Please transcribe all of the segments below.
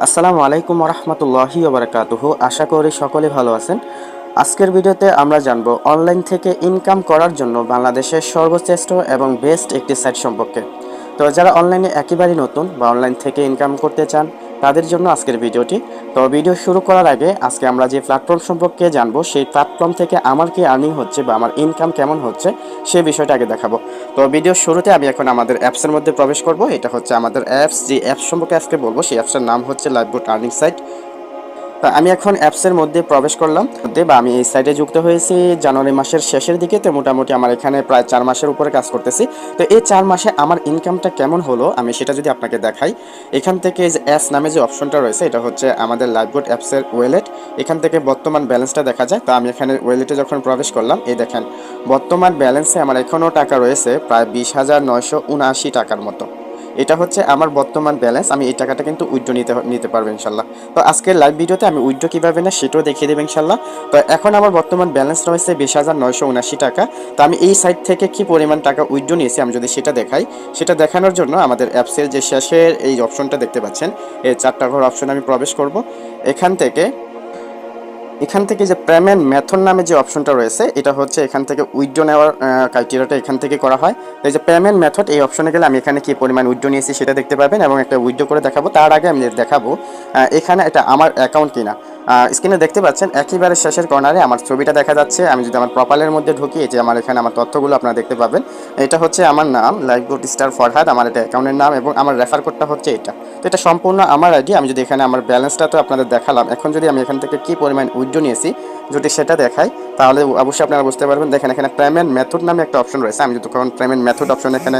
আসসালামু আলাইকুম রহমতুল্লাহি ওবরাকাতুহু। আশা করি সকলে ভালো আছেন। আজকের ভিডিওতে আমরা জানব অনলাইন থেকে ইনকাম করার জন্য বাংলাদেশের সর্বশ্রেষ্ঠ এবং বেস্ট একটি সাইট সম্পর্কে। তো যারা অনলাইনে একেবারেই নতুন বা অনলাইন থেকে ইনকাম করতে চান তাদের জন্য আজকের ভিডিওটি। তো ভিডিও শুরু করার আগে আজকে আমরা যে প্ল্যাটফর্ম সম্পর্কে জানবো সেই প্ল্যাটফর্ম থেকে আমার কি আর্নিং হচ্ছে বা আমার ইনকাম কেমন হচ্ছে সেই বিষয়টা আগে দেখাবো। তো ভিডিওর শুরুতে আমি এখন আমাদের অ্যাপসের মধ্যে প্রবেশ করব। এটা হচ্ছে আমাদের অ্যাপস, যে অ্যাপস সম্পর্কে আজকে বলবো সেই অ্যাপসের নাম হচ্ছে লাইভবোট আর্নিং সাইট। তা আমি এখন অ্যাপসের মধ্যে প্রবেশ করলাম বা আমি এই সাইটে যুক্ত হয়েছি জানুয়ারি মাসের শেষের দিকে। তো মোটামুটি আমার এখানে প্রায় 4 মাসের উপরে কাজ করতেছি। তো এই 4 মাসে আমার ইনকামটা কেমন হলো আমি সেটা যদি আপনাকে দেখাই, এখান থেকে যে অ্যাপস নামে যে অপশনটা রয়েছে এটা হচ্ছে আমাদের লাইভবোট অ্যাপসের ওয়েলেট। এখান থেকে বর্তমান ব্যালেন্সটা দেখা যায়। তো আমি এখানে ওয়েলেটে যখন প্রবেশ করলাম, এই দেখেন বর্তমান ব্যালেন্সে আমার এখনও টাকা রয়েছে প্রায় 20,979 টাকার মতো। এটা হচ্ছে আমার বর্তমান ব্যালেন্স। আমি এই টাকাটা কিন্তু উইথড্র নিতে পারবো ইনশাল্লাহ। তো আজকের লাইভ ভিডিওতে আমি উইথড্র কীভাবে না সেটাও দেখিয়ে দেবো ইনশাল্লাহ। তো এখন আমার বর্তমান ব্যালেন্স রয়েছে 20,979 টাকা। তো আমি এই সাইট থেকে কি পরিমাণ টাকা উইথড্র নিয়েছি আমি যদি সেটা দেখাই, সেটা দেখানোর জন্য আমাদের অ্যাপসের যে শেষের এই অপশনটা দেখতে পাচ্ছেন, এই 4টা ঘর অপশন আমি প্রবেশ করব। এখান থেকে যে পেমেন্ট মেথড নামে যে অপশনটা রয়েছে এটা হচ্ছে এখান থেকে উইথড্র নেওয়ার ক্রাইটেরিয়াটা এখান থেকে করা হয়। তো এই যে পেমেন্ট মেথড এই অপশনে গেলে আমি এখানে কি পরিমাণ উইথড্র নিয়েছি সেটা দেখতে পাবেন এবং একটা উইথড্র করে দেখাবো। তার আগে আমি দেখাবো এখানে এটা আমার অ্যাকাউন্ট কিনা। স্ক্রিনে দেখতে পাচ্ছেন একেবারে শেষের কর্নারে আমার ছবিটা দেখা যাচ্ছে। আমি যদি আমার প্রোফাইলের মধ্যে ঢুকি, যে আমার এখানে আমার তথ্যগুলো আপনারা দেখতে পাবেন। এটা হচ্ছে আমার নাম লাইভবোট স্টার ফরহাদ, আমার এটা অ্যাকাউন্টের নাম এবং আমার রেফার কোডটা হচ্ছে এটা। তো এটা সম্পূর্ণ আমার আইডি। আমি যদি এখানে আমার ব্যালেন্সটা তো আপনাদের দেখালাম, এখন যদি আমি এখান থেকে কি পরিমাণ উইথড্র নিয়েছি যদি সেটা দেখাই তাহলে অবশ্যই আপনারা বুঝতে পারবেন। দেখেন এখানে পেমেন্ট মেথড নামে একটা অপশন রয়েছে। আমি যদি তখন পেমেন্ট মেথড অপশন এখানে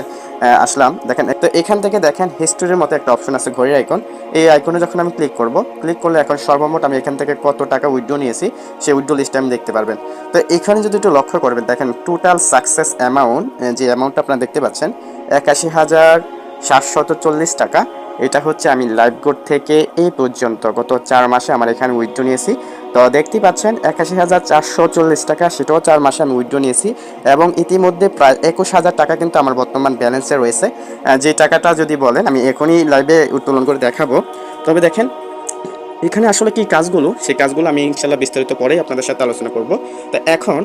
আসলাম, দেখেন তো এখান থেকে দেখেন হিস্টোরির মতো একটা অপশন আছে ঘড়ির আইকন। এই আইকনে যখন আমি ক্লিক করব, ক্লিক করলে এখন সর্বমোট আমি এখান থেকে কত টাকা উইথড্র নিয়েছি সেই উইথড্র লিস্টটা আমি দেখতে পারবেন। তো এখানে যদি একটু লক্ষ্য করবেন, দেখেন টোটাল সাকসেস অ্যামাউন্ট, যে অ্যামাউন্টটা আপনারা দেখতে পাচ্ছেন 81,740 টাকা। এটা হচ্ছে আমি লাইভবোট থেকে এই পর্যন্ত গত 4 মাসে আমার এখানে উইথড্র নিয়েছি। তো দেখতেই পাচ্ছেন 81,440 টাকা, সেটাও 4 মাসে আমি উইথড্র নিয়েছি এবং ইতিমধ্যে প্রায় 21,000 টাকা কিন্তু আমার বর্তমান ব্যালেন্সে রয়েছে। যে টাকাটা যদি বলেন আমি এখনই লাইভে উত্তোলন করে দেখাবো। তবে দেখেন এখানে আসলে কি কাজগুলো, সেই কাজগুলো আমি ইনশাল্লাহ বিস্তারিত পরেই আপনাদের সাথে আলোচনা করব। তো এখন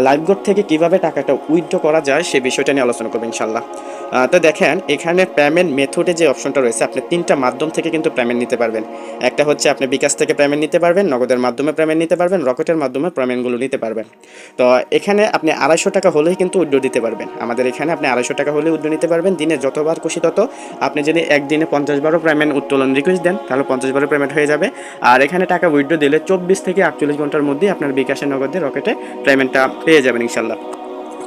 লাইভবোট থেকে কিভাবে টাকাটা উইথড্র করা যায় সে বিষয়টা নিয়ে আলোচনা করবো ইনশাল্লাহ। তো দেখেন এখানে পেমেন্ট মেথডে যে অপশনটা রয়েছে, আপনি 3টা মাধ্যম থেকে কিন্তু পেমেন্ট নিতে পারবেন। একটা হচ্ছে আপনি বিকাশ থেকে পেমেন্ট নিতে পারবেন, নগদের মাধ্যমে পেমেন্ট নিতে পারবেন, রকেটের মাধ্যমে পেমেন্টগুলো নিতে পারবেন। তো এখানে আপনি 250 টাকা হলেই কিন্তু উইথড্র দিতে পারবেন। আমাদের এখানে আপনি 250 টাকা হলে উইথড্র নিতে পারবেন, দিনে যতবার খুশি তত। আপনি যদি একদিনে 50 বারও পেমেন্ট উত্তোলন রিকোয়েস্ট দেন তাহলে 50 বারও পেমেন্ট হয়ে যাবে। আর এখানে টাকা উইথড্র দিলে 24 থেকে 48 ঘন্টার মধ্যেই আপনার বিকাশের নগদে রকেটে পেমেন্টটা পেয়ে যাবেন ইনশাল্লাহ।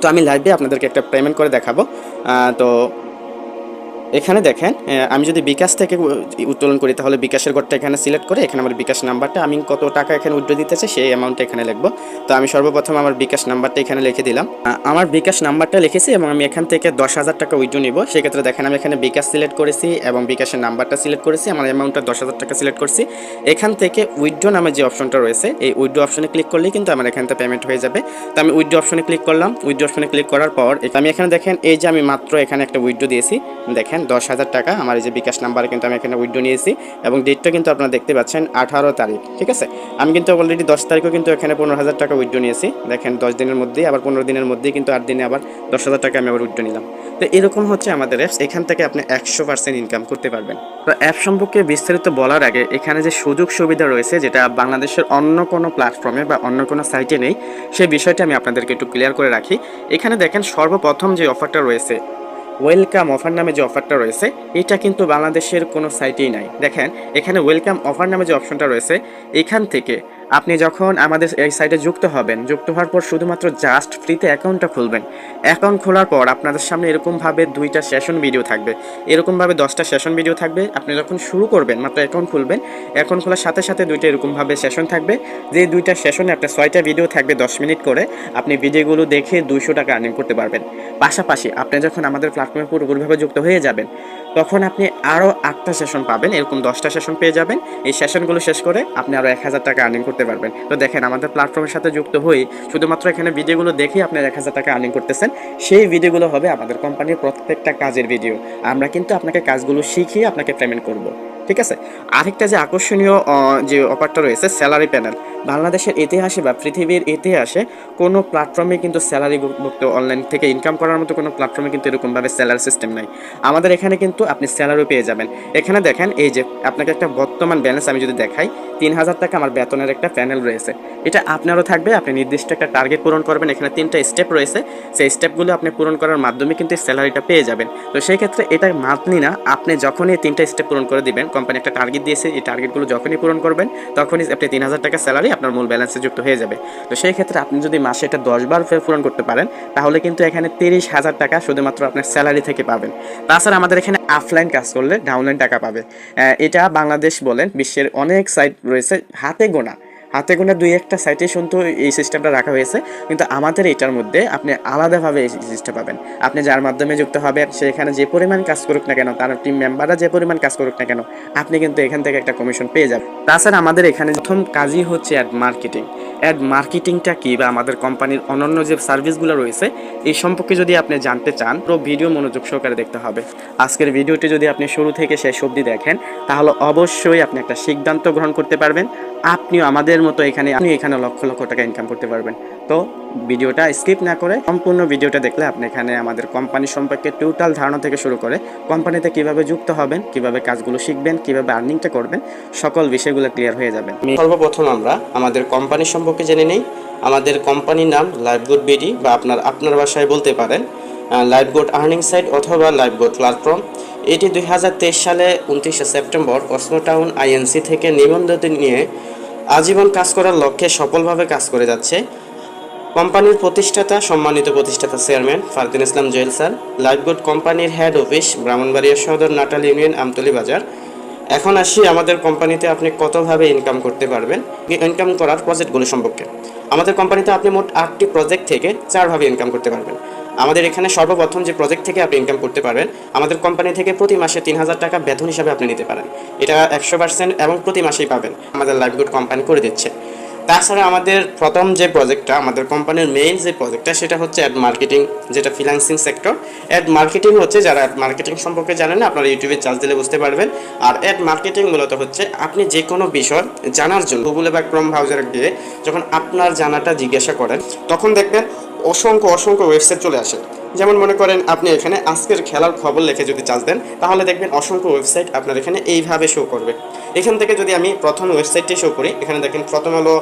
তো আমি লাইভে আপনাদেরকে একটা পেমেন্ট করে দেখাবো। তো এখানে দেখেন আমি যদি বিকাশ থেকে উত্তোলন করি তাহলে বিকাশের ঘরটা এখানে সিলেক্ট করে এখানে আমার বিকাশ নাম্বারটা, আমি কত টাকা এখানে উইথড্র দিতে চাই সেই অ্যামাউন্টটা এখানে লিখবো। তো আমি সর্বপ্রথম আমার বিকাশ নাম্বারটা এখানে লিখে দিলাম। আমার বিকাশ নাম্বারটা লিখেছি এবং আমি এখান থেকে 10,000 টাকা উইথড্র নিব। সেক্ষেত্রে দেখেন আমি এখানে বিকাশ সিলেক্ট করেছি এবং বিকাশের নাম্বারটা সিলেক্ট করেছি, আমার অ্যামাউন্টটা 10,000 টাকা সিলেক্ট করছি। এখান থেকে উইথড্র নামে যে অপশনটা রয়েছে এই উইথড্র অপশনে ক্লিক করলেই কিন্তু আমার এখান থেকে পেমেন্ট হয়ে যাবে। তো আমি উইথড্র অপশনে ক্লিক করলাম। উইথড্র অপশনে ক্লিক করার পর আমি এখানে দেখেন এই যে আমি মাত্র এখানে একটা উইথড্র দিয়েছি, দেখেন 10,000 টাকা আমার এই যে বিকাশ নাম্বারে কিন্তু আমি এখানে উইথড্র নিয়েছি এবং ডেটটা কিন্তু আপনারা দেখতে পাচ্ছেন 18 তারিখ। ঠিক আছে, আমি কিন্তু অলরেডি 10 তারিখও কিন্তু এখানে 15,000 টাকা উইথড্র নিয়েছি। দেখেন 10 দিনের মধ্যেই আবার 15 দিনের মধ্যেই কিন্তু 8 দিনে আবার 10,000 টাকা আমি আবার উইথড্র নিলাম। তো এরকম হচ্ছে আমাদের অ্যাপস, এখান থেকে আপনি 100% ইনকাম করতে পারবেন। তো অ্যাপ সম্পর্কে বিস্তারিত বলার আগে এখানে যে সুযোগ সুবিধা রয়েছে যেটা বাংলাদেশের অন্য কোনো প্ল্যাটফর্মে বা অন্য কোনো সাইটে নেই, সেই বিষয়টা আমি আপনাদেরকে একটু ক্লিয়ার করে রাখি। এখানে দেখেন সর্বপ্রথম যে অফারটা রয়েছে ওয়েলকাম অফার নামে যে অফারটা রয়েছে এটা কিন্তু বাংলাদেশের কোনো সাইটেই নাই। দেখেন এখানে ওয়েলকাম অফার নামে যে অপশনটা রয়েছে এখান থেকে আপনি যখন আমাদের এই সাইটে যুক্ত হবেন, যুক্ত হওয়ার পর শুধুমাত্র জাস্ট ফ্রিতে অ্যাকাউন্টটা খুলবেন। অ্যাকাউন্ট খোলার পর আপনাদের সামনে এরকমভাবে 2টা সেশন ভিডিও থাকবে, এরকমভাবে 10টা সেশন ভিডিও থাকবে। আপনি যখন শুরু করবেন মাত্র অ্যাকাউন্ট খুলবেন, অ্যাকাউন্ট খোলার সাথে সাথে 2টা এরকমভাবে সেশন থাকবে। যে 2টা সেশনে আপনার 6টা ভিডিও থাকবে 10 মিনিট করে। আপনি ভিডিওগুলো দেখে 200 টাকা আর্নিং করতে পারবেন। পাশাপাশি আপনি যখন আমাদের প্ল্যাটফর্মে পুরোপুরিভাবে যুক্ত হয়ে যাবেন তখন আপনি আরও 8টা সেশন পাবেন, এরকম 10টা সেশন পেয়ে যাবেন। এই সেশনগুলো শেষ করে আপনি আরও 1,000 টাকা আর্নিং করতে পারবেন। তো দেখেন আমাদের প্ল্যাটফর্মের সাথে যুক্ত হয়ে শুধুমাত্র এখানে ভিডিওগুলো দেখেই আপনি 1,000 টাকা আর্নিং করতেছেন। সেই ভিডিওগুলো হবে আমাদের কোম্পানির প্রত্যেকটা কাজের ভিডিও। আমরা কিন্তু আপনাকে কাজগুলো শিখিয়ে আপনাকে পেমেন্ট করব। ঠিক আছে। আরেকটা যে আকর্ষণীয় যে অফারটা রয়েছে স্যালারি প্যানেল, বাংলাদেশের ইতিহাসে বা পৃথিবীর ইতিহাসে কোনো প্ল্যাটফর্মে কিন্তু স্যালারি মুক্ত অনলাইন থেকে ইনকাম করার মতো কোনো প্ল্যাটফর্মে কিন্তু এরকমভাবে স্যালারি সিস্টেম নাই। আমাদের এখানে কিন্তু আপনি স্যালারিও পেয়ে যাবেন। এখানে দেখেন এই যে আপনাকে একটা বর্তমান ব্যালেন্স আমি যদি দেখাই, 3000 টাকা আমার বেতনের একটা প্যানেল রয়েছে। এটা আপনারও থাকবে, আপনি নির্দিষ্ট একটা টার্গেট পূরণ করবেন। এখানে 3টা স্টেপ রয়েছে, সেই স্টেপগুলো আপনি পূরণ করার মাধ্যমে কিন্তু স্যালারিটা পেয়ে যাবেন। তো সেই ক্ষেত্রে এটা মান্থলি না, আপনি যখনই 3টা স্টেপ পূরণ করে দিবেন, কোম্পানি একটা টার্গেট দিয়েছে, এই টার্গেটগুলো যখনই পূরণ করবেন তখনই আপনি 3000 টাকা স্যালারি আপনার মূল ব্যালেন্সে যুক্ত হয়ে যাবে। তো সেই ক্ষেত্রে আপনি যদি মাসে এটা 10 বার পূরণ করতে পারেন তাহলে কিন্তু এখানে 30,000 টাকা শুধুমাত্র আপনার স্যালারি থেকে পাবেন। তাছাড়া আমাদের এখানে অফলাইন কাজ করলে ডাউনলাইন টাকা পাবে। এটা বাংলাদেশ বলেন বিশ্বের অনেক সাইট রয়েছে, হাতে গোনা 2-1টা সাইটে শুনতো এই সিস্টেমটা রাখা হয়েছে, কিন্তু আমাদের এটার মধ্যে আপনি আলাদাভাবে এই সিস্টেম পাবেন। আপনি যার মাধ্যমে যুক্ত হবেন সেখানে যে পরিমাণ কাজ করুক না কেন, তার টিম মেম্বাররা যে পরিমাণ কাজ করুক না কেন, আপনি কিন্তু এখান থেকে একটা কমিশন পেয়ে যাবেন। তাছাড়া আমাদের এখানে প্রথম কাজই হচ্ছে অ্যাড মার্কেটিংটা কী বা আমাদের কোম্পানির অন্যান্য যে সার্ভিসগুলো রয়েছে এই সম্পর্কে যদি আপনি জানতে চান পুরো ভিডিও মনোযোগ সহকারে দেখতে হবে। আজকের ভিডিওটি যদি আপনি শুরু থেকে শেষ অবধি দেখেন তাহলে অবশ্যই আপনি একটা সিদ্ধান্ত গ্রহণ করতে পারবেন, আপনিও আমাদের মতো এখানে লক্ষ লক্ষ টাকা ইনকাম করতে পারবেন। তো ভিডিওটা স্কিপ না করে সম্পূর্ণ ভিডিওটা দেখলে আপনি এখানে আমাদের কোম্পানি সম্পর্কে টোটাল ধারণা থেকে শুরু করে কোম্পানিতে কিভাবে যুক্ত হবেন, কিভাবে কাজগুলো শিখবেন, কিভাবে আর্নিংটা করবেন, সকল বিষয়গুলো ক্লিয়ার হয়ে যাবেন। সর্বপ্রথম আমরা আমাদের কোম্পানি সম্পর্কে জেনে নেই। আমাদের কোম্পানির নাম লাইফগুড বিডি, বা আপনার ভাষায় বলতে পারেন লাইফগুড আর্নিং সাইট অথবা লাইফগুড প্ল্যাটফর্ম। এটি 2023 সালে 29 সেপ্টেম্বর অসমো টাউন আইএনসি থেকে নিবন্ধন নিয়ে আজীবন কাজ করার লক্ষ্যে সফলভাবে কাজ করে যাচ্ছে। কোম্পানির প্রতিষ্ঠাতা সম্মানিত প্রতিষ্ঠাতা চেয়ারম্যান ফারদিন ইসলাম জুয়েল স্যার। লাইফগুড কোম্পানির হেড অফিস ব্রাহ্মণবাড়িয়া সদর, নাটাল ইউনিয়ন, আমতলী বাজার। এখন আসি আমাদের কোম্পানিতে আপনি কতভাবে ইনকাম করতে পারবেন, ইনকাম করার প্রজেক্টগুলো সম্পর্কে। আমাদের কোম্পানিতে আপনি মোট 8টি প্রজেক্ট থেকে 4ভাবে ইনকাম করতে পারবেন। আমাদের এখানে সর্বপ্রথম যে প্রজেক্ট থেকে আপনি ইনকাম করতে পারবেন, আমাদের কোম্পানি থেকে প্রতি মাসে 3000 টাকা বেতন হিসাবে আপনি নিতে পারেন। এটা 100% এবং প্রতি মাসেই পাবেন, আমাদের লাইফগুড কোম্পানি করে দিচ্ছে। তাছাড়া আমাদের প্রথম যে প্রজেক্টটা, আমাদের কোম্পানির মেইন যে প্রজেক্টটা, সেটা হচ্ছে অ্যাড মার্কেটিং, যেটা ফ্রিল্যান্সিং সেক্টর। অ্যাড মার্কেটিং হচ্ছে, যারা অ্যাড মার্কেটিং সম্পর্কে জানেন না আপনারা ইউটিউবে চার্জ দিলে বুঝতে পারবেন। আর অ্যাড মার্কেটিং মূলত হচ্ছে আপনি যে কোনো বিষয় জানার জন্য গুগলে বা ক্রোম ব্রাউজারে গিয়ে যখন আপনার জানাটা জিজ্ঞাসা করেন তখন দেখবেন অসংখ্য ওয়েবসাইট চলে আসে। যেমন মনে করেন আপনি এখানে আজকের খেলার খবর লিখে যদি চার্জ দেন তাহলে দেখবেন অসংখ্য ওয়েবসাইট আপনার এখানে এইভাবে শো করবে। এখান থেকে যদি আমি প্রথম ওয়েবসাইটটি শো করি, এখানে দেখেন প্রথম আলো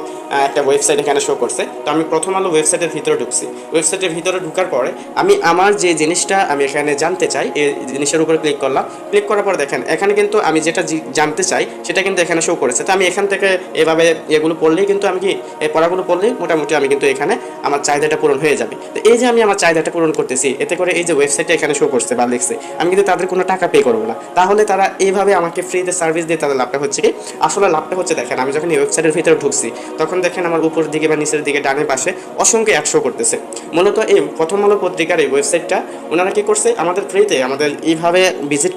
একটা ওয়েবসাইট এখানে শো করছে। তো আমি প্রথম আলো ওয়েবসাইটের ভিতরে ঢুকছি। ওয়েবসাইটের ভিতরে ঢোকার পরে আমি আমার যে জিনিসটা আমি এখানে জানতে চাই এই জিনিসের উপরে ক্লিক করলাম। ক্লিক করার পর দেখেন এখানে কিন্তু আমি যেটা জানতে চাই সেটা কিন্তু এখানে শো করেছে। তো আমি এখান থেকে এভাবে এগুলো পড়লেই কিন্তু আমি কি এই পড়াগুলো পড়লেই মোটামুটি আমি কিন্তু এখানে আমার চাহিদাটা পূরণ হয়ে যাবে। তো এই যে আমি আমার চাহিদাটা পূরণ করতেছি, এতে করে এই যে ওয়েবসাইটটা এখানে শো করছে বা লিখছে, আমি কিন্তু তাদের কোনো টাকা পে করবো না। তাহলে তারা এইভাবে আমাকে ফ্রিতে সার্ভিস দিয়ে তাদের লাভটা হচ্ছে কি, আসলে লাভটা হচ্ছে দেখেন আমি যখন এই ওয়েবসাইটের ভিতরে ঢুকছি তখন দেখেন আমার উপর দিকে বা নিচের দিকে ডানে পাশে অসংখ্য অ্যাড শো করতেছে। মূলত এই প্রথম আলো পত্রিকার এই ওয়েবসাইটটা ওনারা কি করছে, আমাদের ফ্রিতে আমাদের এইভাবে ভিজিট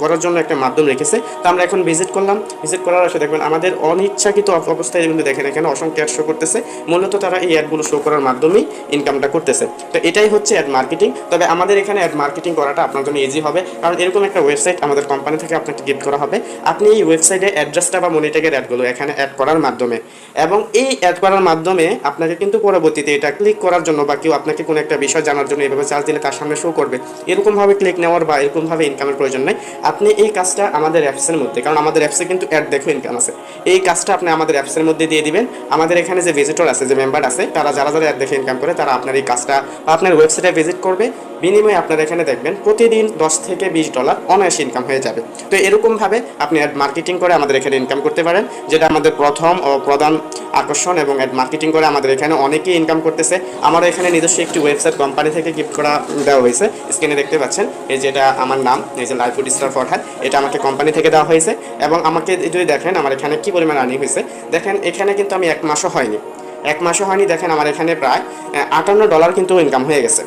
করার জন্য একটা মাধ্যম রেখেছে। তো আমরা এখন ভিজিট করলাম, ভিজিট করার আসে দেখবেন আমাদের অনিচ্ছাকৃত অবস্থায় কিন্তু দেখেন এখানে অসংখ্য অ্যাড শো করতেছে। মূলত তারা এই অ্যাডগুলো শো করার মাধ্যমেই ইনকামটা করতেছে। তো এটাই হচ্ছে অ্যাড মার্কেটিং। তবে আমাদের এখানে অ্যাড মার্কেটিং করাটা আপনার জন্য ইজি হবে, কারণ এরকম একটা ওয়েবসাইট আমাদের কোম্পানি থেকে আপনাকে গিফট করা হবে। আপনি এই ওয়েবসাইটে অ্যাড্রেসটা বা মনিট্যাগের অ্যাডগুলো এখানে অ্যাড করার মাধ্যমে, এবং এই অ্যাড করার মাধ্যমে আপনাকে কিন্তু পরবর্তীতে এটা ক্লিক করার জন্য বা কেউ আপনাকে কোনো একটা বিষয় জানার জন্য এভাবে চার্জ দিলে তার সামনে শো করবে। এরকমভাবে ক্লিক নেওয়ার বা এরকমভাবে ইনকামের প্রয়োজন নেই। আপনি এই কাজটা আমাদের অ্যাপসের মধ্যে, কারণ আমাদের অ্যাপসে কিন্তু অ্যাড দেখো ইনকাম আছে, এই কাজটা আপনি আমাদের অ্যাপসের মধ্যে দিয়ে দিবেন। আমাদের এখানে যে ভিজিটর আছে, যে মেম্বার আছে, তারা যারা অ্যাড দেখে ইনকাম করে তারা আপনার এই কাজটা আপনার ওয়েবসাইটে ভিজিট করবে। বিনিময়ে আপনারা এখানে দেখবেন প্রতিদিন $10 থেকে $20 অনায়াসে ইনকাম হয়ে যাবে। তো এরকমভাবে আপনি অ্যাড মার্কেটিং করে আমাদের এখানে ইনকাম করতে পারেন, যেটা আমাদের প্রথম ও প্রধান আকর্ষণ। এবং অ্যাড মার্কেটিং করে আমাদের এখানে অনেকেই ইনকাম করতেছে। আমার এখানে নিজস্ব একটি ওয়েবসাইট কোম্পানি থেকে গিফট করা দেওয়া হয়েছে, স্ক্রিনে দেখতে পাচ্ছেন। এই যেটা আমার নাম, এই যে লাইফগুড স্টার ফরহাদ, এটা আমাকে কোম্পানি থেকে দেওয়া হয়েছে। এবং আমাকে যদি দেখেন আমার এখানে কী পরিমাণ আর্নিং হয়েছে, দেখেন এখানে কিন্তু আমি এক মাসও হয়নি, দেখেন আমার এখানে প্রায় $58 কিন্তু ইনকাম হয়ে গেছে।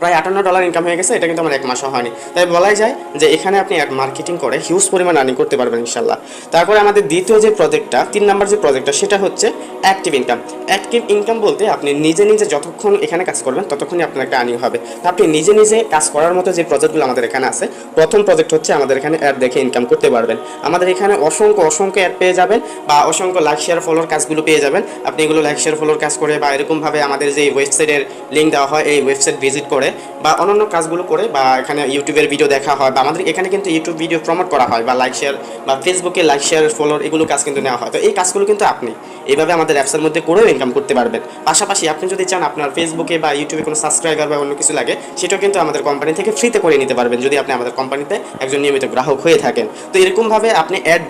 প্রায় $58 ইনকাম হয়ে গেছে, এটা কিন্তু আমার 1 মাসও হয়নি। তাই বলাই যায় যে এখানে আপনি অ্যাড মার্কেটিং করে হিউজ পরিমাণ আর্নিং করতে পারবেন ইনশাল্লাহ। তারপরে আমাদের দ্বিতীয় যে প্রজেক্টটা, 3 নাম্বার যে প্রজেক্টটা, সেটা হচ্ছে অ্যাক্টিভ ইনকাম। অ্যাক্টিভ ইনকাম বলতে আপনি নিজে নিজে যতক্ষণ এখানে কাজ করবেন ততক্ষণই আপনার একটা আর্নিং হবে। তো আপনি নিজে নিজে কাজ করার মতো যে প্রজেক্টগুলো আমাদের এখানে আছে, প্রথম প্রজেক্ট হচ্ছে আমাদের এখানে অ্যাড দেখে ইনকাম করতে পারবেন। আমাদের এখানে অসংখ্য অ্যাড পেয়ে যাবেন বা অসংখ্য লাইক শেয়ার ফলোর কাজগুলো পেয়ে যাবেন। আপনি এগুলো লাইক শেয়ার ফলোর কাজ করে বা এরকমভাবে আমাদের যে ওয়েবসাইটের লিঙ্ক দেওয়া হয় এই ওয়েবসাইট ভিজিট করে বা অন্যান্য কাজগুলো করে বা এখানে ইউটিউবের ভিডিও দেখা হয় বা আমাদের এখানে কিন্তু ইউটিউব ভিডিও প্রমোট করা হয় বা লাইক শেয়ার বা ফেসবুকে লাইক শেয়ার ফলোর এগুলো কাজ কিন্তু নেওয়া হয়। তো এই কাজগুলো কিন্তু আপনি এইভাবে আমাদের অ্যাপসের মধ্যে করেও ইনকাম করতে পারবেন। পাশাপাশি আপনি যদি চান আপনার ফেসবুকে বা ইউটিউবে কোনো সাবস্ক্রাইবার বা অন্য কিছু লাগে, সেটাও কিন্তু আমাদের কোম্পানি থেকে ফ্রিতে করে নিতে পারবেন যদি আপনি আমাদের কোম্পানিতে একজন নিয়মিত গ্রাহক হয়ে থাকেন। তো এরকমভাবে আপনি অ্যাড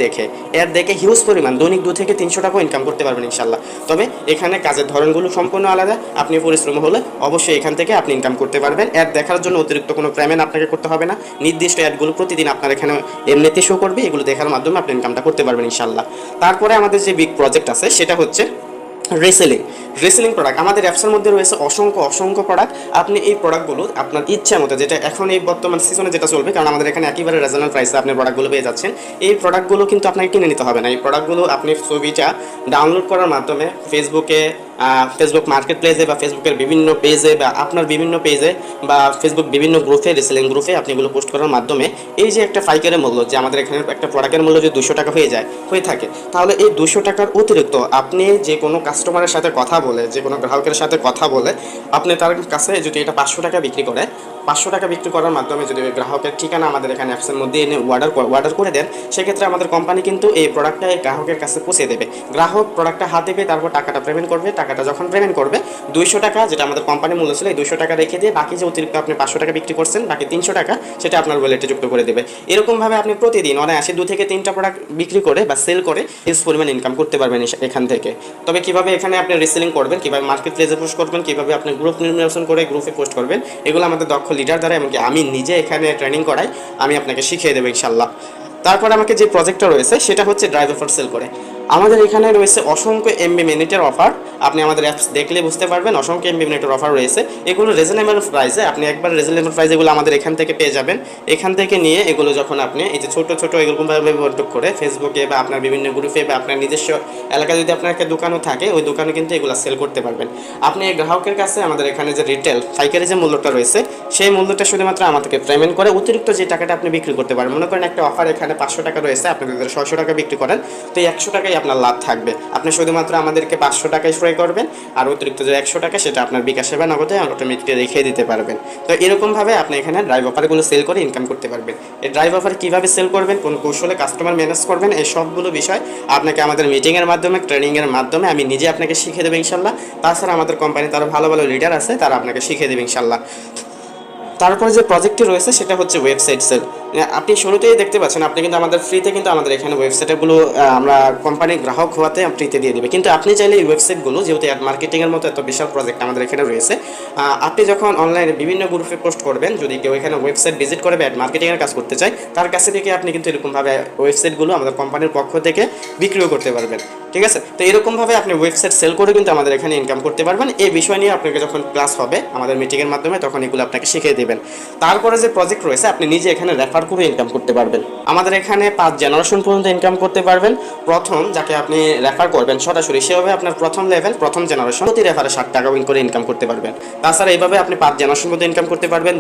দেখে হিউজ পরিমাণ দৈনিক 2 থেকে 300 টাকাও ইনকাম করতে পারবেন ইনশাল্লাহ। তবে এখানে কাজের ধরনগুলো সম্পূর্ণ আলাদা। আপনি পরিশ্রম হলে অবশ্যই এখান থেকে আপনি ইনকাম করতে পারবেন। অ্যাড দেখার জন্য অতিরিক্ত কোনো পেমেন্ট আপনাকে করতে হবে না। নির্দিষ্ট অ্যাডগুলো প্রতিদিন আপনার এখানে এমনিতে শো করবে, এগুলো দেখার মাধ্যমে আপনি ইনকামটা করতে পারবেন ইনশাল্লাহ। তারপরে আমাদের যে বিগ প্রজেক্ট আছে সেটা হচ্ছে রিসেলিং প্রোডাক্ট। আমাদের অ্যাপসের মধ্যে রয়েছে অসংখ্য প্রোডাক্ট। আপনি এই প্রোডাক্টগুলো আপনার ইচ্ছা মতো, যেটা এখন এই বর্তমান সিজনে যেটা চলবে, কারণ আমাদের এখানে একেবারে রিজনেবল প্রাইসে আপনি প্রোডাক্টগুলো পেয়ে যাচ্ছেন। এই প্রোডাক্টগুলো কিন্তু আপনাকে কিনে নিতে হবে না। এই প্রোডাক্টগুলো আপনি ছবিটা ডাউনলোড করার মাধ্যমে ফেসবুক মার্কেট প্লেসে বা ফেসবুকের বিভিন্ন পেজে বা আপনার বিভিন্ন পেজে বা ফেসবুক বিভিন্ন গ্রুপে, রিসেলিং গ্রুপে আপনি এগুলো পোস্ট করার মাধ্যমে এই যে একটা পাইকারি মূল্য, যে আমাদের এখানে একটা প্রোডাক্টের মূল্য যদি 200 টাকা হয়ে থাকে, তাহলে এই 200 টাকার অতিরিক্ত আপনি যে কোনো কাস্টমারের সাথে কথা বলে, যে কোনো গ্রাহকের সাথে কথা বলে আপনি তার কাছে যদি এটা 500 টাকা বিক্রি করে, 500 টাকা বিক্রি করার মাধ্যমে যদি ওই গ্রাহকের ঠিকানা আমাদের এখানে অ্যাপসের মধ্যে এনে অর্ডার করে দেন, সেক্ষেত্রে আমাদের কোম্পানি কিন্তু এই প্রোডাক্টটা এই গ্রাহকের কাছে পৌঁছে দেবে। গ্রাহক প্রোডাক্টটা হাতে পেয়ে তারপর টাকাটা পেমেন্ট করবে। টাকাটা যখন পেমেন্ট করবে, 200 টাকা যেটা আমাদের কোম্পানির মূল্য ছিল, এই 200 টাকা রেখে দিয়ে বাকি যে অতিরিক্ত আপনি 500 টাকা বিক্রি করছেন, বাকি 300 টাকা সেটা আপনার ওয়ালেটে যুক্ত করে দেবে। এরকমভাবে আপনি প্রতিদিন অনায়াসে 2 থেকে 3টা প্রোডাক্ট বিক্রি করে বা সেল করে হিউজ পরিমাণ ইনকাম করতে পারবেন এখান থেকে। তবে কিভাবে এখানে আপনি রিসেলিং করবেন, কিভাবে মার্কেট প্লেসে পোস্ট করবেন, কিভাবে আপনি গ্রুপ নির্বাচন করে গ্রুপে পোস্ট করবেন, এগুলো আমাদের দক্ষ লিডার দ্বারা, এমনকি আমি নিজে এখানে ট্রেনিং করাই, আমি আপনাকে শিখিয়ে দেবো ইনশাল্লাহ। তারপর আমাকে যে প্রজেক্টটা রয়েছে সেটা হচ্ছে ড্রাইভ অফার সেল করে। আমাদের এখানে রয়েছে অসংখ্য এমবি মিনিটের অফার। আপনি আমাদের অ্যাপস দেখলে বুঝতে পারবেন অসংখ্য এমবি মিনিটের অফার রয়েছে। এগুলো রিজনেবল প্রাইসে, আপনি একবার রিজনেবল প্রাইসে এগুলো আমাদের এখান থেকে পেয়ে যাবেন। এখান থেকে নিয়ে এগুলো যখন আপনি এই যে ছোটো এরকমভাবে বন্টন করে ফেসবুকে বা আপনার বিভিন্ন গ্রুপে বা আপনার নিজস্ব এলাকায় যদি আপনার একটা দোকানও থাকে, ওই দোকানে কিন্তু এগুলো সেল করতে পারবেন। আপনি এই গ্রাহকের কাছে আমাদের এখানে যে রিটেল পাইকারি যে মূল্যটা রয়েছে, সেই মূল্যটা শুধুমাত্র আমাদেরকে পেমেন্ট করে অতিরিক্ত যে টাকাটা আপনি বিক্রি করতে পারবেন। মনে করেন একটা অফার এখানে 500 টাকা রয়েছে, আপনি যদি 600 টাকা বিক্রি করেন, তো এই 100 টাকাই আপনার লাভ থাকবে। আপনি শুধুমাত্র আমাদেরকে 500 টাকায় ক্রয় করবেন, আর অতিরিক্ত যে 100 টাকা সেটা আপনার বিকাশে বা নগদে অটোমেটিকলি রেখে দিতে পারবেন। তো এরকমভাবে আপনি এখানে ড্রাইভ অফারগুলো সেল করে ইনকাম করতে পারবেন। এই ড্রাইভ অফার কীভাবে সেল করবেন, কোন কৌশলে কাস্টমার ম্যানেজ করবেন, এই সবগুলো বিষয় আপনাকে আমাদের মিটিংয়ের মাধ্যমে, ট্রেনিংয়ের মাধ্যমে আমি নিজে আপনাকে শিখিয়ে দেবো ইনশাল্লাহ। তাছাড়া আমাদের কোম্পানি তারা ভালো লিডার আছে, তারা আপনাকে শিখিয়ে দেবে ইনশাল্লাহ। তারপরে যে প্রজেক্টটি রয়েছে সেটা হচ্ছে ওয়েবসাইট সেল। আপনি শুরুতেই দেখতে পাচ্ছেন আপনি কিন্তু আমাদের ফ্রিতে কিন্তু আমাদের এখানে ওয়েবসাইটগুলো আমরা কোম্পানির গ্রাহক হওয়াতে ফ্রিতে দিয়ে দেবে। কিন্তু আপনি চাইলে এই ওয়েবসাইটগুলো, যেহেতু অ্যাড মার্কেটিংয়ের মতো এত বিশাল প্রজেক্ট আমাদের এখানে রয়েছে, আপনি যখন অনলাইনে বিভিন্ন গ্রুপে পোস্ট করবেন, যদি কেউ এখানে ওয়েবসাইট ভিজিট করে অ্যাড মার্কেটিংয়ের কাজ করতে চায়, তার কাছে থেকে আপনি কিন্তু এরকমভাবে ওয়েবসাইটগুলো আমাদের কোম্পানির পক্ষ থেকে বিক্রিও করতে পারবেন। ঠিক আছে, তো এরকমভাবে আপনি ওয়েবসাইট সেল করে কিন্তু আমাদের এখানে ইনকাম করতে পারবেন। এই বিষয় নিয়ে আপনাকে যখন ক্লাস হবে আমাদের মিটিংয়ের মাধ্যমে, তখন এগুলো আপনাকে শিখিয়ে দেবেন। তারপরে যে প্রজেক্ট রয়েছে, আপনি নিজে এখানে রেফার করে ইনকাম করতে পারবেন। আমাদের এখানে 5 জেনারেশন পর্যন্ত ইনকাম করতে পারবেন। প্রথম যাকে আপনি রেফার করবেন সরাসরি, সে হবে আপনার প্রথম লেভেল, প্রথম জেনারেশন। প্রতি রেফারে 60 টাকা করে ইনকাম করতে পারবেন। তাছাড়া এইভাবে আপনি 5 জেনারেশন পর্যন্ত ইনকাম করতে পারবেন।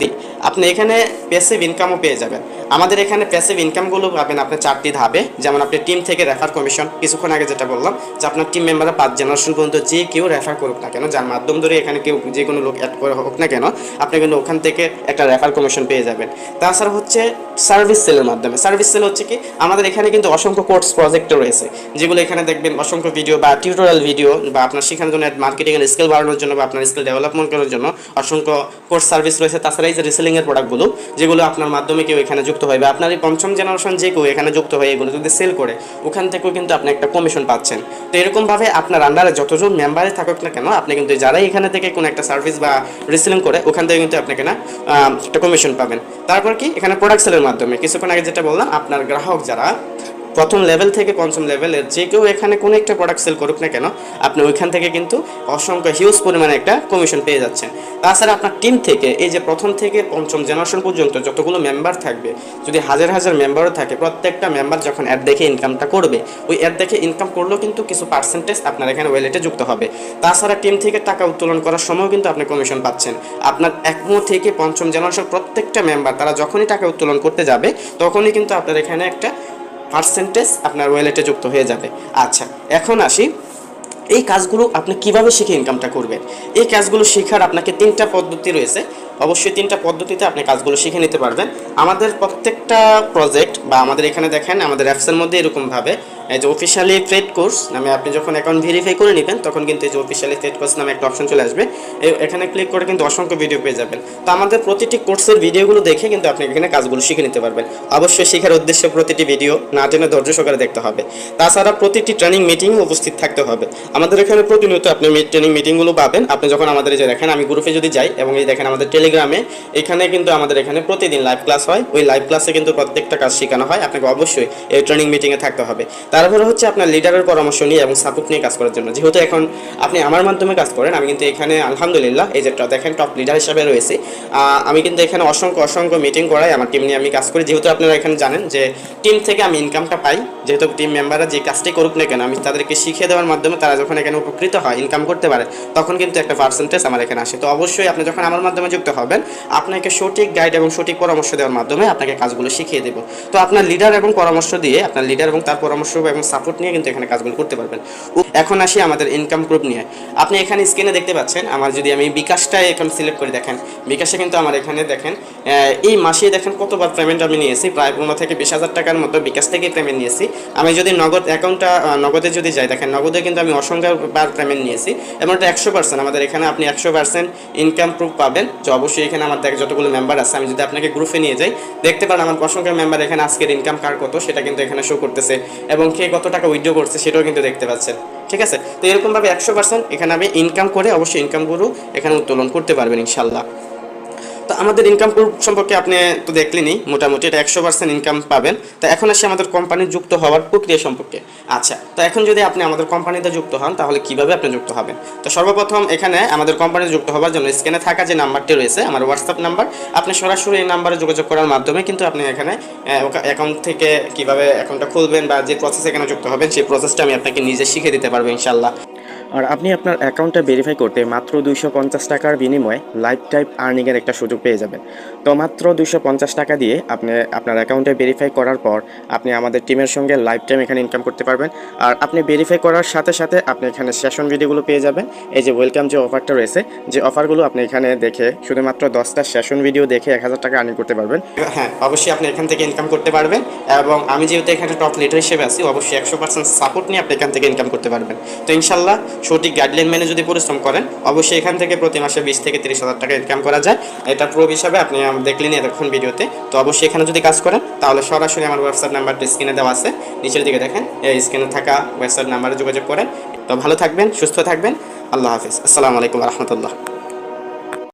আপনি এখানে প্যাসিভ ইনকামও পেয়ে যাবেন। আমাদের এখানে প্যাসিভ ইনকামগুলো পাবেন আপনি 4টি ধাপে। যেমন আপনি টিম থেকে রেফার কমিশন, কিছুক্ষণ আগে যেটা বললাম যে আপনার টিম মেম্বাররা 5 জেনারেশন পর্যন্ত যে কেউ রেফার করুক না কেন, যার মাধ্যম ধরে এখানে কেউ যে কোনো লোক অ্যাড করে হোক না কেন, আপনি কিন্তু ওখান থেকে একটা রেফার কমিশন পেয়ে যাবেন। তাছাড়া হচ্ছে সার্ভিস সেলের মাধ্যমে। সার্ভিস সেল হচ্ছে কি, আমাদের এখানে কিন্তু অসংখ্য কোর্স প্রজেক্ট রয়েছে, যেগুলো এখানে দেখবেন অসংখ্য ভিডিও বা টিউটোরিয়াল ভিডিও, বা আপনার শেখানোর জন্য মার্কেটিংয়ের স্কিল বাড়ানোর জন্য বা আপনার স্কিল ডেভেলপমেন্ট করার জন্য অসংখ্য কোর্স সার্ভিস রয়েছে। তাছাড়া এই যে রিসেলিংয়ের প্রোডাক্টগুলো, যেগুলো আপনার মাধ্যমে কেউ এখানে যুক্ত হয় বা আপনার এই পঞ্চম জেনারেশন যে কেউ এখানে যুক্ত হয়ে এগুলো যদি সেল করে, ওখান থেকেও কিন্তু আপনি একটা কমিশন পাচ্ছেন। তো এরকমভাবে আপনার আন্ডারে যতজন মেম্বারে থাকুক না কেন, আপনি কিন্তু যারাই এখানে থেকে কোনো একটা সার্ভিস বা রিসেলিং করে, ওখান থেকে কিন্তু আপনাকে না একটা কমিশন পাবেন। তারপর কি, এখানে প্রোডাক্ট সেলের মাধ্যমে কিছুক্ষণ আগে যেটা বললাম, আপনার গ্রাহক যারা প্রথম লেভেল থেকে পঞ্চম লেভেলের যে কেউ এখানে কোনো একটা প্রোডাক্ট সেল করুক না কেন, আপনি ওইখান থেকে কিন্তু অসংখ্য হিউজ পরিমাণে একটা কমিশন পেয়ে যাচ্ছেন। তাছাড়া আপনার টিম থেকে এই যে প্রথম থেকে পঞ্চম জেনারেশন পর্যন্ত যতগুলো মেম্বার থাকবে, যদি হাজার হাজার মেম্বারও থাকে, প্রত্যেকটা মেম্বার যখন অ্যাড দেখে ইনকামটা করবে, ওই অ্যাড দেখে ইনকাম করলেও কিন্তু কিছু পার্সেন্টেজ আপনার এখানে ওয়ালেটে যুক্ত হবে। তাছাড়া টিম থেকে টাকা উত্তোলন করার সময়ও কিন্তু আপনি কমিশন পাচ্ছেন। আপনার একমো থেকে পঞ্চম জেনারেশন প্রত্যেকটা মেম্বার তারা যখনই টাকা উত্তোলন করতে যাবে, তখনই কিন্তু আপনার এখানে একটা পার্সেন্টেজ আপনার ওয়ালেটে যুক্ত হয়ে যাবে। আচ্ছা, এখন আসি এই কাজগুলো আপনি কিভাবে শিখে ইনকামটা করবেন। এই কাজগুলো শেখার আপনাকে 3টা পদ্ধতি রয়েছে। অবশ্যই 3টা পদ্ধতিতে আপনি কাজগুলো শিখে নিতে পারবেন। আমাদের প্রত্যেকটা প্রজেক্ট বা আমাদের এখানে দেখেন আমাদের অ্যাপসের মধ্যে এরকমভাবে এই যে অফিসিয়ালি ট্রেড কোর্স নামে আপনি যখন অ্যাকাউন্ট ভেরিফাই করে নেবেন, তখন কিন্তু এই যে অফিসিয়ালি ট্রেড কোর্স নামে একটা অপশন চলে আসবে। এখানে ক্লিক করে কিন্তু অসংখ্য ভিডিও পেয়ে যাবেন। তো আমাদের প্রতিটি কোর্সের ভিডিওগুলো দেখে কিন্তু আপনি এখানে কাজগুলো শিখে নিতে পারবেন। অবশ্যই শেখার উদ্দেশ্যে প্রতিটি ভিডিও না টেনে ধৈর্য সহকারে দেখতে হবে। তাছাড়া প্রতিটি ট্রেনিং মিটিংয়ে উপস্থিত থাকতে হবে। আমাদের এখানে প্রতিনিয়ত আপনি ট্রেনিং মিটিংগুলো পাবেন। আপনি যখন আমাদের এই যে দেখেন আমি গ্রুপে যদি যাই এবং এই দেখেন আমাদের টেলিগ্রামে, এখানে কিন্তু আমাদের এখানে প্রতিদিন লাইভ ক্লাস হয়। ওই লাইভ ক্লাসে কিন্তু প্রত্যেকটা কাজ শেখানো হয়। আপনাকে অবশ্যই এই ট্রেনিং মিটিংয়ে থাকতে হবে। তারপরে হচ্ছে আপনার লিডারের পরামর্শ নিয়ে এবং সাপোর্ট নিয়ে কাজ করার জন্য। যেহেতু এখন আপনি আমার মাধ্যমে কাজ করেন, আমি কিন্তু এখানে আলহামদুলিল্লাহ এই যে দেখেন টপ লিডার হিসাবে রয়েছে। আমি কিন্তু এখানে অসংখ্য মিটিং করাই, আমার টিম নিয়ে আমি কাজ করি। যেহেতু আপনারা এখানে জানেন যে টিম থেকে আমি ইনকামটা পাই, যেহেতু টিম মেম্বাররা যে কাজটাই করুক না কেন আমি তাদেরকে শিখিয়ে দেওয়ার মাধ্যমে তারা যখন এখানে উপকৃত হয়, ইনকাম করতে পারে, তখন কিন্তু একটা পার্সেন্টেজ আমার এখানে আসে। তো অবশ্যই আপনি যখন আমার মাধ্যমে যুক্ত হবেন, আপনাকে সঠিক গাইড এবং সঠিক পরামর্শ দেওয়ার মাধ্যমে আপনাকে কাজগুলো শিখিয়ে দেবো। তো আপনার লিডার এবং পরামর্শ দিয়ে, আপনার লিডার এবং তার পরামর্শ এবং সাপোর্ট নিয়ে কিন্তু এখানে কাজগুলো করতে পারবেন। এখন আসি আমাদের ইনকাম গ্রুপ নিয়ে। আপনি এখানে স্ক্রিনে দেখতে পাচ্ছেন আমার, যদি আমি বিকাশটা এখন সিলেক্ট করে দেখেন, বিকাশে কিন্তু আমার এখানে দেখেন এই মাসে দেখেন কতবার পেমেন্ট আমি নিয়েছি, প্রায় 15 থেকে 20,000 টাকার মতো বিকাশ থেকে পেমেন্ট নিয়েছি। আমি যদি নগদ অ্যাকাউন্টটা নগদে যদি যাই, দেখেন নগদে কিন্তু আমি অসংখ্যবার পেমেন্ট নিয়েছি এবং এটা 100%। আমাদের এখানে আপনি 100% ইনকাম প্রুফ পাবেন। যে অবশ্যই এখানে আমার যতগুলো মেম্বার আছে, আমি যদি আপনাকে গ্রুপে নিয়ে যাই, দেখতে পারেন আমার অসংখ্য মেম্বার এখানে আজকের ইনকাম কার কত সেটা কিন্তু এখানে শো করতেছে এবং কে কত টাকা উইথড্র করছে সেটাও কিন্তু দেখতে পাচ্ছেন। ঠিক আছে, তো এরকমভাবে 100% এখানে আমি ইনকাম করে অবশ্যই ইনকামগুলো এখানে উত্তোলন করতে পারবেন ইনশাল্লাহ। তো আমাদের ইনকাম প্রুফ সম্পর্কে আপনি তো দেখলেনই, মোটামুটি এটা 100% ইনকাম পাবেন। তো এখন আসি আমাদের কোম্পানি যুক্ত হওয়ার প্রক্রিয়া সম্পর্কে। আচ্ছা, তো এখন যদি আপনি আমাদের কোম্পানিতে যুক্ত হন, তাহলে কিভাবে আপনি যুক্ত হবেন? তো সর্বপ্রথম এখানে আমাদের কোম্পানিতে যুক্ত হওয়ার জন্য স্ক্রিনে থাকা যে নাম্বারটি রয়েছে আমার হোয়াটসঅ্যাপ নাম্বার, আপনি সরাসরি এই নাম্বারে যোগাযোগ করার মাধ্যমে কিন্তু আপনি এখানে অ্যাকাউন্ট থেকে কীভাবে অ্যাকাউন্টটা খুলবেন বা যে প্রসেস এখানে যুক্ত হবেন, সেই প্রসেসটা আমি আপনাকে নিজে শিখিয়ে দিতে পারবো ইনশাল্লাহ। আর আপনি আপনার অ্যাকাউন্টটা ভেরিফাই করতে মাত্র 250 টাকার বিনিময়ে লাইফ টাইম আর্নিংয়ের একটা সুযোগ পেয়ে যাবেন। তো মাত্র 250 টাকা দিয়ে আপনি আপনার অ্যাকাউন্টে ভেরিফাই করার পর আপনি আমাদের টিমের সঙ্গে লাইফ টাইম এখানে ইনকাম করতে পারবেন। আর আপনি ভেরিফাই করার সাথে সাথে আপনি এখানে সেশন ভিডিওগুলো পেয়ে যাবেন। এই যে ওয়েলকাম যে অফারটা রয়েছে, যে অফারগুলো আপনি এখানে দেখে শুধুমাত্র 10টা সেশন ভিডিও দেখে 1000 টাকা আর্নিং করতে পারবেন। হ্যাঁ, অবশ্যই আপনি এখান থেকে ইনকাম করতে পারবেন এবং আমি যেহেতু এখানে টপ লিডার হিসেবে আছি, অবশ্যই 100% সাপোর্ট নিয়ে আপনি এখান থেকে ইনকাম করতে পারবেন। তো ইনশাল্লাহ সঠিক গাইডলাইন মেনে যদি পরিশ্রম করেন, অবশ্যই এখান থেকে প্রতি মাসে 20 থেকে 30,000 টাকা ইনকাম করা যায়। এটা প্রুফ হিসাবে আপনি দেখলেন এতক্ষণ ভিডিওতে। তো অবশ্যই এখানে যদি কাজ করেন, তাহলে সরাসরি আমার হোয়াটসঅ্যাপ নাম্বারটি স্ক্রিনে দেওয়া আছে, নিচের দিকে দেখেন, এই স্ক্রিনে থাকা হোয়াটসঅ্যাপ নাম্বারে যোগাযোগ করেন। তো ভালো থাকবেন, সুস্থ থাকবেন। আল্লাহ হাফিজ। আসসালামু আলাইকুম রহমতুল্লাহ।